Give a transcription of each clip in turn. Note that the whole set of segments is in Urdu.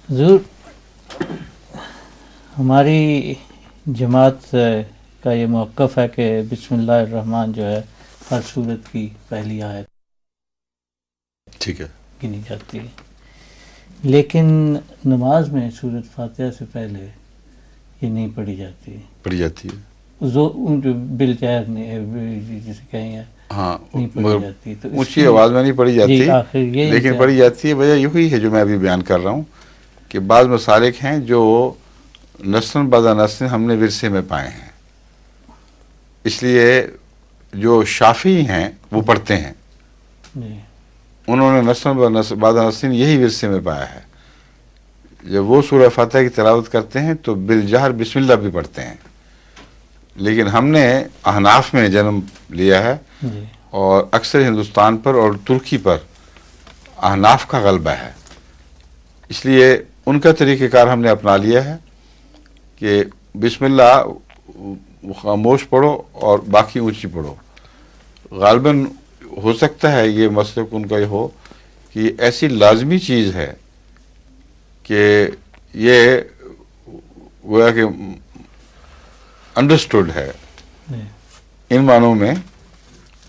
حضور، ہماری جماعت کا یہ موقف ہے کہ بسم اللہ الرحمن جو ہے ہر سورت کی پہلی آیت ٹھیک ہے گنی جاتی ہے، لیکن نماز میں سورت فاتحہ سے پہلے یہ نہیں پڑھی جاتی ہے جو بالجہر جسے کہیں گے ہاں، نہیں پڑھی جاتی، تو اونچی آواز میں نہیں پڑھی جاتی، جی آخر یہ لیکن پڑھی جاتی ہے۔ وجہ یہی ہے جو میں ابھی بیان کر رہا ہوں کہ بعض مسالک ہیں جو نسل بعد نسل ہم نے ورثے میں پائے ہیں، اس لیے جو شافعی ہیں وہ پڑھتے ہیں، جی انہوں نے نسل بعد نسل یہی ورثے میں پایا ہے۔ جب وہ سورہ فاتحہ کی تلاوت کرتے ہیں تو بالجہر بسم اللہ بھی پڑھتے ہیں، لیکن ہم نے احناف میں جنم لیا ہے جی اور اکثر ہندوستان پر اور ترکی پر احناف کا غلبہ ہے، اس لیے ان کا طریقہ کار ہم نے اپنا لیا ہے کہ بسم اللہ خاموش پڑھو اور باقی اونچی پڑھو۔ غالباً ہو سکتا ہے یہ مسلک ان کا یہ ہو کہ یہ ایسی لازمی چیز ہے کہ یہ گویا کہ انڈرسٹوڈ ہے جی ان معنوں میں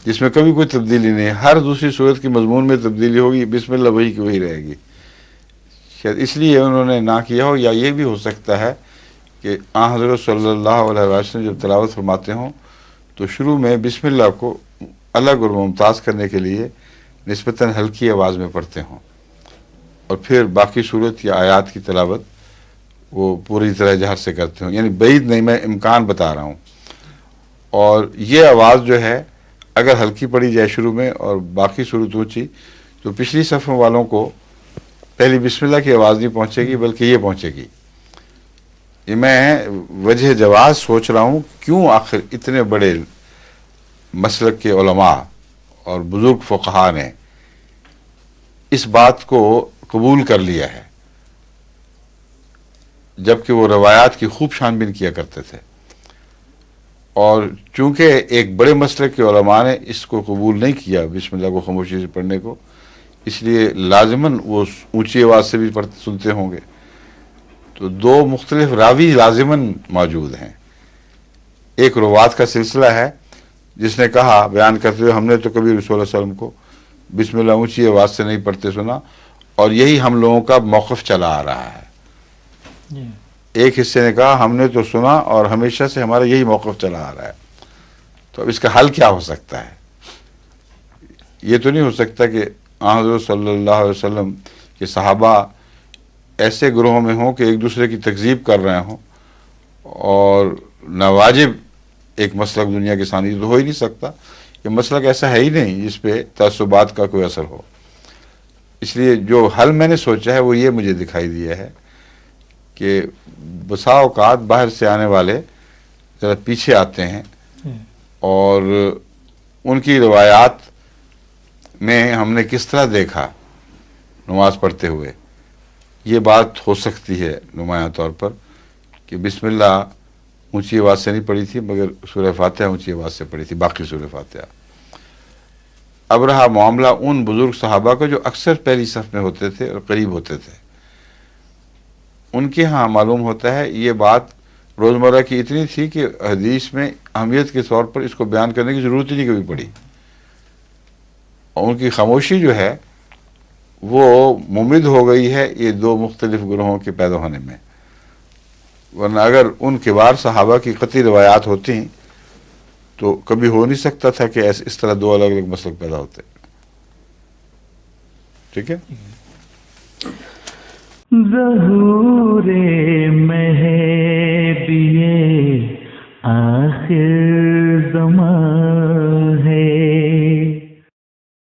جس میں کبھی کوئی تبدیلی نہیں ہے، ہر دوسری صورت کی مضمون میں تبدیلی ہوگی، بسم اللہ وہی کی وہی رہے گی۔ شاید اس لیے انہوں نے نہ کیا ہو، یا یہ بھی ہو سکتا ہے کہ آن حضرت صلی اللہ علیہ وسلم جب تلاوت فرماتے ہوں تو شروع میں بسم اللہ کو الگ اور ممتاز کرنے کے لیے نسبتاً ہلکی آواز میں پڑھتے ہوں، اور پھر باقی صورت یا آیات کی تلاوت وہ پوری طرح جہر سے کرتے ہوں، یعنی بعید نہیں، میں امکان بتا رہا ہوں۔ اور یہ آواز جو ہے اگر ہلکی پڑی جائے شروع میں اور باقی صورت اونچی، تو پچھلی صفوں والوں کو پہلی بسم اللہ کی آواز نہیں پہنچے گی بلکہ یہ پہنچے گی۔ یہ میں وجہ جواز سوچ رہا ہوں کیوں آخر اتنے بڑے مسلک کے علماء اور بزرگ فقہا نے اس بات کو قبول کر لیا ہے، جبکہ وہ روایات کی خوب چھان بین کیا کرتے تھے، اور چونکہ ایک بڑے مسلک کے علماء نے اس کو قبول نہیں کیا بسم اللہ کو خاموشی سے پڑھنے کو، اس لیے لازماً وہ اونچی آواز سے بھی سنتے ہوں گے، تو دو مختلف راوی لازماً موجود ہیں۔ ایک روات کا سلسلہ ہے جس نے کہا بیان کرتے ہوئے، ہم نے تو کبھی رسول اللہ علیہ وسلم کو بسم اللہ اونچی آواز سے نہیں پڑھتے سنا، اور یہی ہم لوگوں کا موقف چلا آ رہا ہے۔ جی ایک حصے نے کہا ہم نے تو سنا اور ہمیشہ سے ہمارا یہی موقف چلا آ رہا ہے، تو اب اس کا حل کیا ہو سکتا ہے؟ یہ تو نہیں ہو سکتا کہ حضرت صلی اللہ علیہ وسلم کے صحابہ ایسے گروہوں میں ہوں کہ ایک دوسرے کی تکذیب کر رہے ہوں اور ناواجب ایک مسلک دنیا کے سامنے، تو ہو ہی نہیں سکتا، یہ مسلک ایسا ہے ہی نہیں جس پہ تعصبات کا کوئی اثر ہو۔ اس لیے جو حل میں نے سوچا ہے وہ یہ مجھے دکھائی دیا ہے کہ بسا اوقات باہر سے آنے والے ذرا پیچھے آتے ہیں اور ان کی روایات میں ہم نے کس طرح دیکھا نماز پڑھتے ہوئے، یہ بات ہو سکتی ہے نمایاں طور پر کہ بسم اللہ اونچی آواز سے نہیں پڑھی تھی مگر سورہ فاتحہ اونچی آواز سے پڑھی تھی، باقی سورہ فاتحہ۔ اب رہا معاملہ ان بزرگ صحابہ کا جو اکثر پہلی صف میں ہوتے تھے اور قریب ہوتے تھے، ان کے ہاں معلوم ہوتا ہے یہ بات روزمرہ کی اتنی تھی کہ حدیث میں اہمیت کے طور پر اس کو بیان کرنے کی ضرورت ہی نہیں کبھی پڑی، اور ان کی خاموشی جو ہے وہ ممد ہو گئی ہے یہ دو مختلف گروہوں کے پیدا ہونے میں، ورنہ اگر ان کبار صحابہ کی قطعی روایات ہوتی تو کبھی ہو نہیں سکتا تھا کہ اس طرح دو الگ الگ مسلک پیدا ہوتے۔ ٹھیک ہے؟ ظہور مہر